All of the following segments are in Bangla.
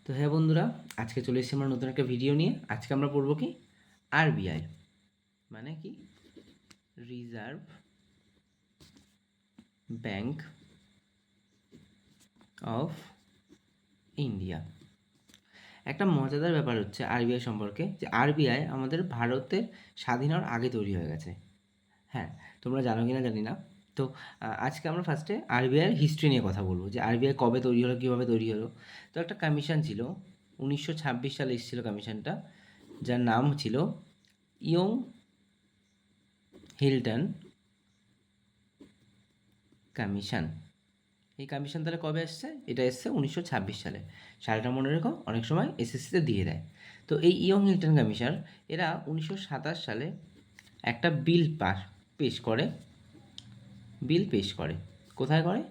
তো হ্যাঁ বন্ধুরা, আজকে চলে এসেছি আমরা নতুন একটা ভিডিও নিয়ে। আজকে আমরা পড়বো কি আরবিআই মানে কি রিজার্ভ ব্যাংক অফ ইন্ডিয়া। একটা মজাদার ব্যাপার হচ্ছে আরবিআই সম্পর্কে, যে আরবিআই আমাদের ভারতের স্বাধীন হওয়ার আগে তৈরি হয়ে গেছে। হ্যাঁ, তোমরা জানো কি না জানি না। তো আজকে আমরা ফার্স্টে আরবিআইয়ের হিস্ট্রি নিয়ে কথা বলবো, যে আরবিআই কবে তৈরি হলো, কীভাবে তৈরি হলো। তো একটা কমিশন ছিল, 1926 সালে এসেছিলো কমিশনটা, যার নাম ছিল ইয়ং হিল্টন কমিশন। এই কমিশন তাহলে কবে এসছে? এটা এসছে 1926 সালে। সালটা মনে রেখো, অনেক সময় এসএসসিতে দিয়ে দেয়। তো এই ইয়ং হিল্টন কমিশন এরা 1927 সালে একটা পেশ করে। কোথায় করে?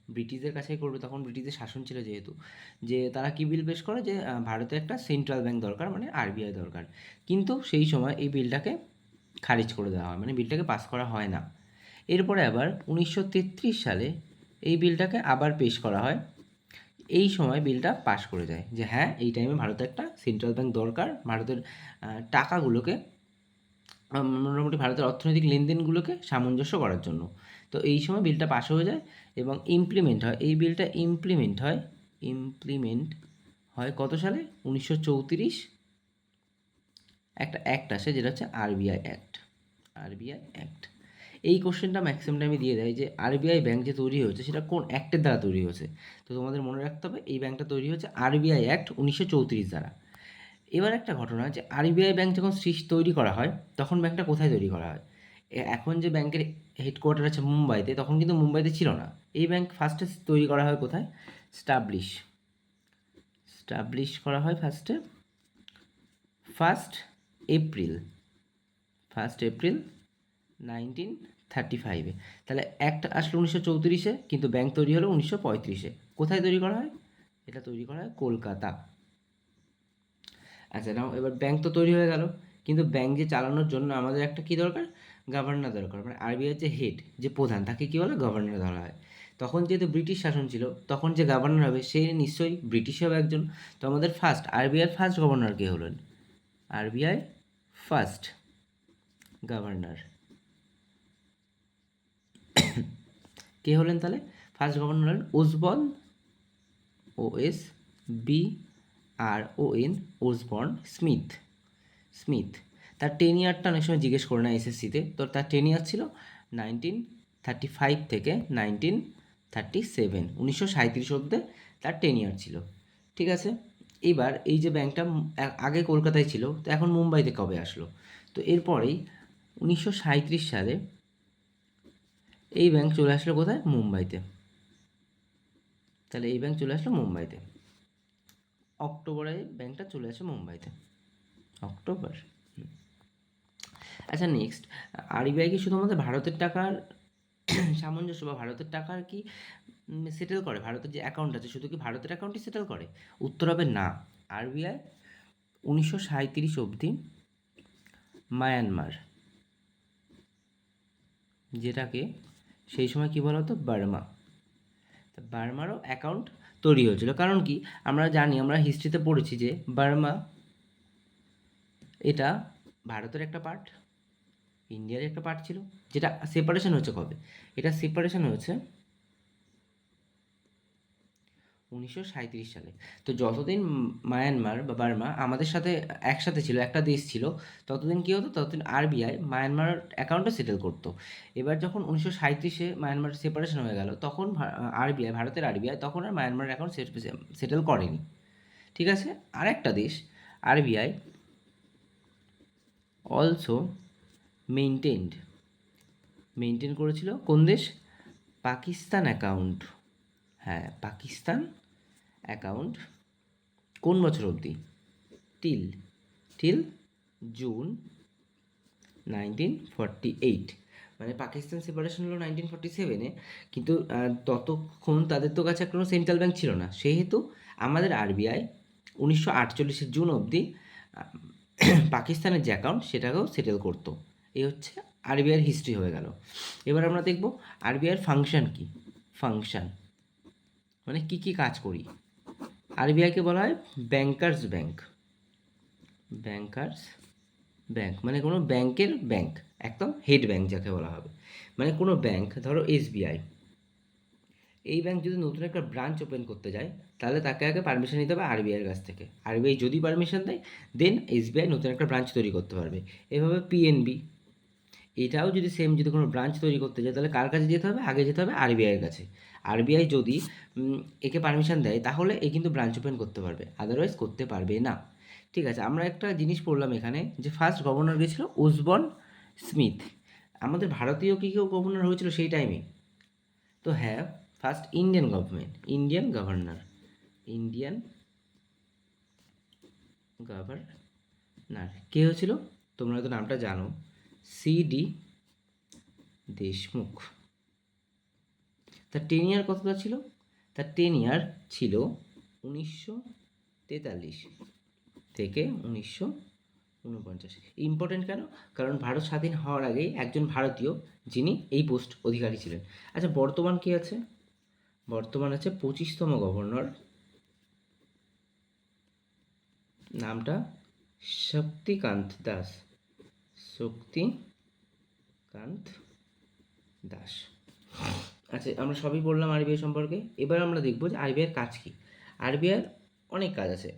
ব্রিটিশদের কাছেই করবে, তখন ব্রিটিশদের শাসন ছিল যেহেতু। যে তারা কি বিল পেশ করে, যে ভারতে একটা সেন্ট্রাল ব্যাংক দরকার, মানে আরবিআই দরকার। কিন্তু সেই সময় এই বিলটাকে খারিজ করে দেওয়া হয়, মানে বিলটাকে পাস করা হয় না। এরপরে আবার 1933 সালে এই বিলটাকে আবার পেশ করা হয়। এই সময় বিলটা পাশ করে যায়, যে হ্যাঁ, এই টাইমে ভারতের একটা সেন্ট্রাল ব্যাংক দরকার, ভারতের টাকাগুলোকে মোটামুটি ভারতের অর্থনৈতিক লেনদেনগুলোকে সামঞ্জস্য করার জন্য। তো এই সময় বিলটা পাস হয়ে যায় এবং ইমপ্লিমেন্ট হয়। এই বিলটা ইমপ্লিমেন্ট হয় কত সালে? 1934। একটা অ্যাক্ট আসে, যেটা হচ্ছে আরবিআই অ্যাক্ট। এই কোশ্চেনটা ম্যাক্সিমাম টাইমে দিয়ে দেয়, যে আরবিআই ব্যাংক যে তৈরি হয়েছে সেটা কোন অ্যাক্টের দ্বারা তৈরি হয়েছে। তো তোমাদের মনে রাখতে হবে, এই ব্যাংকটা তৈরি হয়েছে আরবিআই অ্যাক্ট 1934 দ্বারা। এবার একটা ঘটনা, যে আরবিআই ব্যাংক যখন তৈরি করা হয়, তখন ব্যাংকটা কোথায় তৈরি করা হয়? এখন যে ব্যাংকের হেডকোয়ার্টার আছে মুম্বাইতে, তখন কিন্তু মুম্বাইতে ছিল না। এই ব্যাংক ফার্স্টে তৈরি করা হয় কোথায়? স্টাবলিশ করা হয় ফার্স্টে ফার্স্ট এপ্রিল 1935-এ। তাহলে অ্যাক্ট আসলো 1934-এ, কিন্তু ব্যাংক তৈরি হলো 1935-এ। কোথায় তৈরি করা হয়? এটা তৈরি করা হয় কলকাতা। আচ্ছা, নাও এবার ব্যাংক তো তৈরি হয়ে গেল, কিন্তু ব্যাংক যে চালানোর জন্য আমাদের একটা কী দরকার? গভর্নর দরকার। মানে আরবিআই যে হেড, যে প্রধান, তাকে কী বলে? গভর্নর ধরা হয়। তখন যেহেতু ব্রিটিশ শাসন ছিল, তখন যে গভর্নর হবে সে নিশ্চয়ই ব্রিটিশ হবে একজন। তো আমাদের আরবিআইয়ের ফার্স্ট গভর্নর কে হলেন? আরবিআই ফার্স্ট গভর্নর কে হলেন তাহলে? ফার্স্ট গভর্নর হলেন OSBRON ওসবর্ন স্মিথ। তার টেনিয়ারটা অনেক সময় জিজ্ঞেস করে না এসএসসিতে, তো তার টেনিয়ার ছিল 1935 থেকে 1937, 1937 অব্দে তার টেনিয়ার ছিল। ঠিক আছে। এবার এই যে ব্যাংকটা আগে কলকাতায় ছিল, তো এখন মুম্বাইতে কবে আসলো? তো এরপরেই 1937 সালে এই ব্যাংক চলে আসলো কোথায়? মুম্বাইতে। তাহলে এই ব্যাংক চলে আসলো মুম্বাইতে অক্টোবরে। ব্যাংকটা চলে আসে মুম্বাইতে, অক্টোবর। আচ্ছা, নেক্সট, আরবিআই কি শুধুমাত্র ভারতের টাকার সামঞ্জস্য বা ভারতের টাকার কি সেটেল করে? ভারতের যে অ্যাকাউন্ট আছে, শুধু কি ভারতের অ্যাকাউন্টই সেটেল করে? উত্তর হবে না। আরবিআই 1937 অবধি মায়ানমার, যেটাকে সেই সময় কী বলা হতো? বার্মা। তা বার্মারও অ্যাকাউন্ট তৈরি হয়েছিল। কারণ কি, আমরা জানি, আমরা হিস্ট্রিতে পড়েছি যে বার্মা এটা ভারতের একটা পার্ট, ইন্ডিয়ার একটা পার্ট ছিল, যেটা সেপারেশন হয়েছে কবে? এটা সেপারেশন হয়েছে 1937 সালে। তো যতদিন মায়ানমার বা বার্মা আমাদের সাথে একসাথে ছিল, একটা দেশ ছিল, ততদিন কী হতো? ততদিন আরবিআই মায়ানমার অ্যাকাউন্টে সেটেল করতো। এবার যখন 1937-এ মায়ানমার সেপারেশন হয়ে গেল, তখন ভারতের আরবিআই তখন আর মায়ানমার অ্যাকাউন্ট সেটেল করেনি। ঠিক আছে। আর একটা দেশ আরবিআই অলসো মেনটেন করেছিল, কোন দেশ? পাকিস্তান অ্যাকাউন্ট। হ্যাঁ, পাকিস্তান অ্যাকাউন্ট। কোন বছর অবধি? Till till June 1948। মানে পাকিস্তান সেপারেশন হলো 1947-এ, কিন্তু ততক্ষণ তাদের তো কাছে কোনো সেন্ট্রাল ব্যাংক ছিল না, সেহেতু আমাদের আরবিআই 1948 জুন অবধি পাকিস্তানের যে অ্যাকাউন্ট সেটাকেও সেটেল করতো। এই হচ্ছে আরবিআইয়ের হিস্ট্রি হয়ে গেল। এবার আমরা দেখব আরবিআইয়ের ফাংশন কি। ফাংশন মানে কি কাজ করি। আরবিআইকে বলা হয় ব্যাংকার্স ব্যাংক। ব্যাংকার্স ব্যাংক মানে কোনো ব্যাংকের ব্যাংক, একদম হেড ব্যাংক যাকে বলা হবে। মানে কোনো ব্যাংক, ধরো এসবিআই, এই ব্যাংক যদি নতুন একটা ব্রাঞ্চ ওপেন করতে যায়, তাহলে তাকে আগে পারমিশন নিতে হবে আরবিআইয়ের কাছ থেকে। আরবিআই যদি পারমিশন দেয়, দেন এসবিআই নতুন একটা ব্রাঞ্চ তৈরি করতে পারবে। এভাবে পিএনবি, এটাও যদি সেম, যদি কোনো ব্রাঞ্চ তৈরি করতে যায়, তাহলে কার কাছে যেতে হবে? আগে যেতে হবে আরবিআইয়ের কাছে। আরবিআই যদি একে পারমিশন দেয়, তাহলে এ কিন্তু ব্রাঞ্চ ওপেন করতে পারবে, আদারওয়াইজ করতে পারবে না। ঠিক আছে, আমরা একটা জিনিস পড়লাম এখানে, যে ফার্স্ট গভর্নর গেছিল ওসবর্ন স্মিথ। আমাদের ভারতীয় কি কেউ গভর্নর হয়েছিল সেই টাইমে? তো হ্যাঁ, first Indian government, Indian governor, Indian governor কে হয়েছিল? তোমরা হয়তো নামটা জানো, সিডি দেশমুখ। তার টেনিয়ার কতটা ছিল? তার টেনিয়ার ছিল 1943 থেকে 1949। ইম্পর্টেন্ট কেন? কারণ ভারত স্বাধীন হওয়ার আগেই একজন ভারতীয় যিনি এই পোস্ট অধিকারী ছিলেন। আচ্ছা, বর্তমান কে আছে? বর্তমান আছে 25তম গভর্নর, নামটা শক্তিকান্ত দাস। শক্তিকান্ত দাস। আচ্ছা, আমরা সবই বললাম আরবিআই সম্পর্কে। এবার আমরা দেখব যে আরবিআইয়ের কাজ কী। আরবিআইয়ের অনেক কাজ আছে।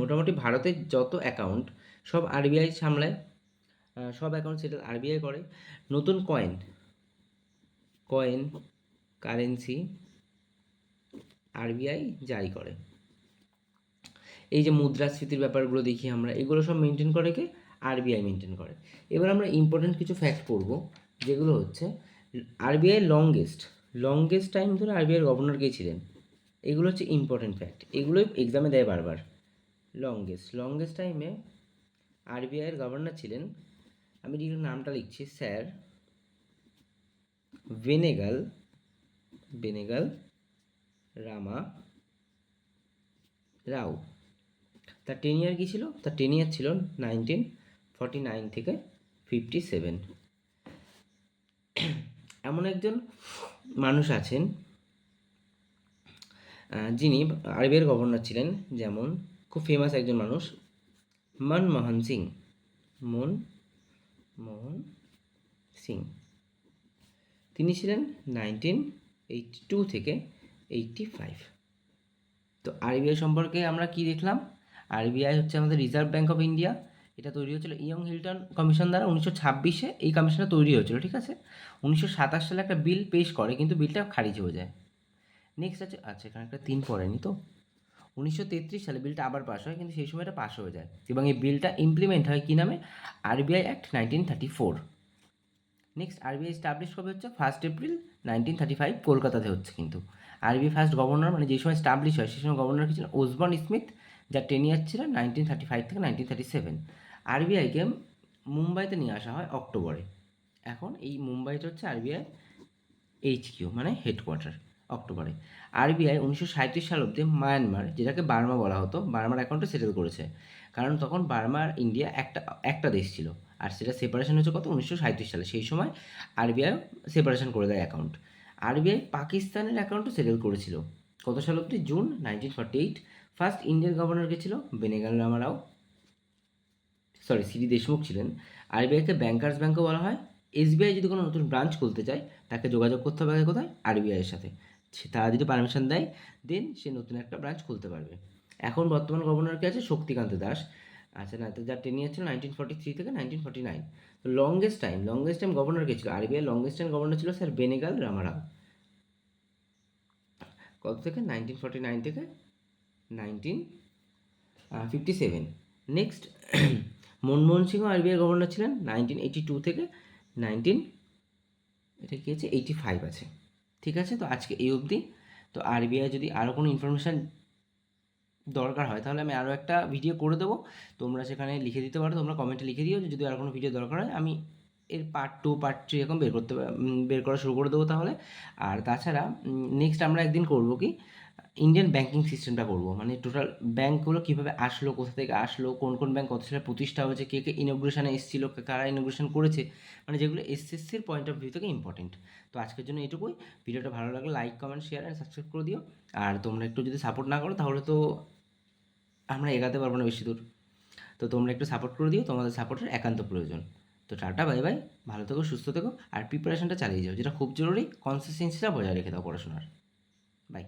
মোটামুটি ভারতের যত অ্যাকাউন্ট সব আরবিআই সামলায়, সব অ্যাকাউন্ট সেটেল আরবিআই করে। নতুন কয়েন, কারেন্সি আরবিআই জারি করে। এই যে মুদ্রাস্ফীতির ব্যাপারগুলো দেখি আমরা, এগুলো সব মেনটেন করে কে? আরবিআই মেনটেন করে। এবার আমরা ইম্পর্টেন্ট কিছু ফ্যাক্ট পড়ব, যেগুলো হচ্ছে আরবিআই লংগেস্ট টাইম ধরে আরবিআইয়ের গভর্নর কে ছিলেন। এগুলো হচ্ছে ইম্পর্টেন্ট ফ্যাক্ট, এগুলোই এক্সামে দেয় বারবার। লংগেস্ট টাইমে আরবিআইয়ের গভর্নর ছিলেন, আমি নামটা লিখছি, স্যার বেনেগাল রামা রাও। তার টেনিয়ার কী ছিল? তার টেনিয়ার ছিল 1949 থেকে 57। এমন একজন মানুষ আছেন যিনি আরবিআইয়ের গভর্নর ছিলেন, যেমন খুব ফেমাস একজন মানুষ, মনমোহন সিং। তিনি ছিলেন 1982 থেকে 85। তো আরবিআই সম্পর্কে আমরা কি দেখলাম? আরবিআই হচ্ছে আমাদের রিজার্ভ ব্যাঙ্ক অফ ইন্ডিয়া। এটা তৈরি হয়েছিল ইয়ং হিল্টন কমিশন দ্বারা 1926-এ। এই কমিশনটা তৈরি হয়েছিল, ঠিক আছে। 1927 সালে একটা বিল পেশ করে, কিন্তু বিলটা খারিজ হয়ে যায়। নেক্সট আছে, আচ্ছা এখানে একটা 3 পড়েনি তো। 1933 সালে বিলটা আবার পাস হয়, কিন্তু সেই সময় এটা পাস হয়ে যায়, এবং এই বিলটা ইমপ্লিমেন্ট হয় কী নামে? RBI act 1934। Next, RBI establish কবে হচ্ছে? 1 এপ্রিল 1935, কলকাতাতে হচ্ছে। কিন্তু আরবিআই ফার্স্ট গভর্নর, মানে যে সময় স্টাবলিশ হয় সেই সময় গভর্নর কি ছিলেন? ওসবর্ন স্মিথ, যার টেনিয়ার ছিল 1935 থেকে 1937। আরবিআইকে মুম্বাইতে নিয়ে আসা হয় অক্টোবরে। এখন এই মুম্বাইটা হচ্ছে আরবিআই এইচকিউ, মানে হেডকোয়ার্টার, অক্টোবরে। আরবিআই 1937 সাল অব্দি মায়ানমার, যেটাকে বার্মা বলা হতো, বার্মার অ্যাকাউন্টে সেটেল করেছে। কারণ তখন বার্মা আর ইন্ডিয়া একটা দেশ ছিল, আর সেটা সেপারেশন হচ্ছে কত? 1937 সালে। সেই সময় আরবিআই সেপারেশন করে দেয় অ্যাকাউন্ট। আরবিআই পাকিস্তানের অ্যাকাউন্টও সেটেল করেছিল কত সাল অব্দি? জুন 1948। ফার্স্ট ইন্ডিয়ান গভর্নর কে ছিল? বেনেগাল রামারাও, সিডি দেশমুখ ছিলেন। আরবিআইকে ব্যাংকার্স ব্যাংকও বলা হয়। এসবিআই যদি কোনো নতুন ব্রাঞ্চ খুলতে চায়, তাকে যোগাযোগ করতে হবে আগে কোথায়? আরবিআইয়ের সাথে। তারা যদি পারমিশন দেয়, দেন সে নতুন একটা ব্রাঞ্চ খুলতে পারবে। এখন বর্তমান গভর্নর কে আছে? শক্তিকান্ত দাস। আচ্ছা, না, তো যার টেনিয়ার ছিল 1943 থেকে 1949। তো লংগেস্ট টাইম গভর্নর কে ছিল? আরবিআই লংগেস্ট টাইম গভর্নর ছিল স্যার বেনেগাল রামারাও। কত থেকে? 1949 থেকে 1957। নেক্সট, মনমোহন সিংও আরবিআই গভর্নর ছিলেন 1982 থেকে 19, এটা কি আছে? 85 আছে। ঠিক আছে, তো আজকে এই অবধি। তো আরবিআই যদি আরও কোনো ইনফরমেশান দরকার হয়, তাহলে আমি আরও একটা ভিডিও করে দেবো। তোমরা সেখানে লিখে দিতে পারো, তোমরা কমেন্টে লিখে দিও যে যদি আর কোনো ভিডিও দরকার হয়, আমি এর পার্ট 2 পার্ট 3 এরকম বের করা শুরু করে দেবো তাহলে। আর তাছাড়া নেক্সট আমরা একদিন করবো কি, ইন্ডিয়ান ব্যাঙ্কিং সিস্টেমটা করবো, মানে টোটাল ব্যাঙ্কগুলো কীভাবে আসলো, কোথা থেকে আসলো, কোন কোন ব্যাঙ্ক কত সালে প্রতিষ্ঠা হয়েছে, কে কে ইনগ্রেশনে এসেছিলো, কারা ইনগ্রেশন করেছে, মানে যেগুলো এসএসসির পয়েন্ট অফ ভিউ থেকে ইম্পর্টেন্ট। তো আজকের জন্য এটুকুই। ভিডিওটা ভালো লাগলে like, comment, share and subscribe করে দিও। আর তোমরা একটু যদি সাপোর্ট না করো তাহলে তো আমরা এগাতে পারবো না বেশি দূর। তো তোমরা একটু সাপোর্ট করে দিও, তোমাদের সাপোর্টের একান্ত প্রয়োজন। তো টাটা, বাই বাই, ভালো থেকো, সুস্থ থেকো, আর প্রিপারেশনটা চালিয়ে যাও, যেটা খুব জরুরি, কনসিস্টেন্সিটা বজায় রেখে দাও পড়াশোনার। বাই।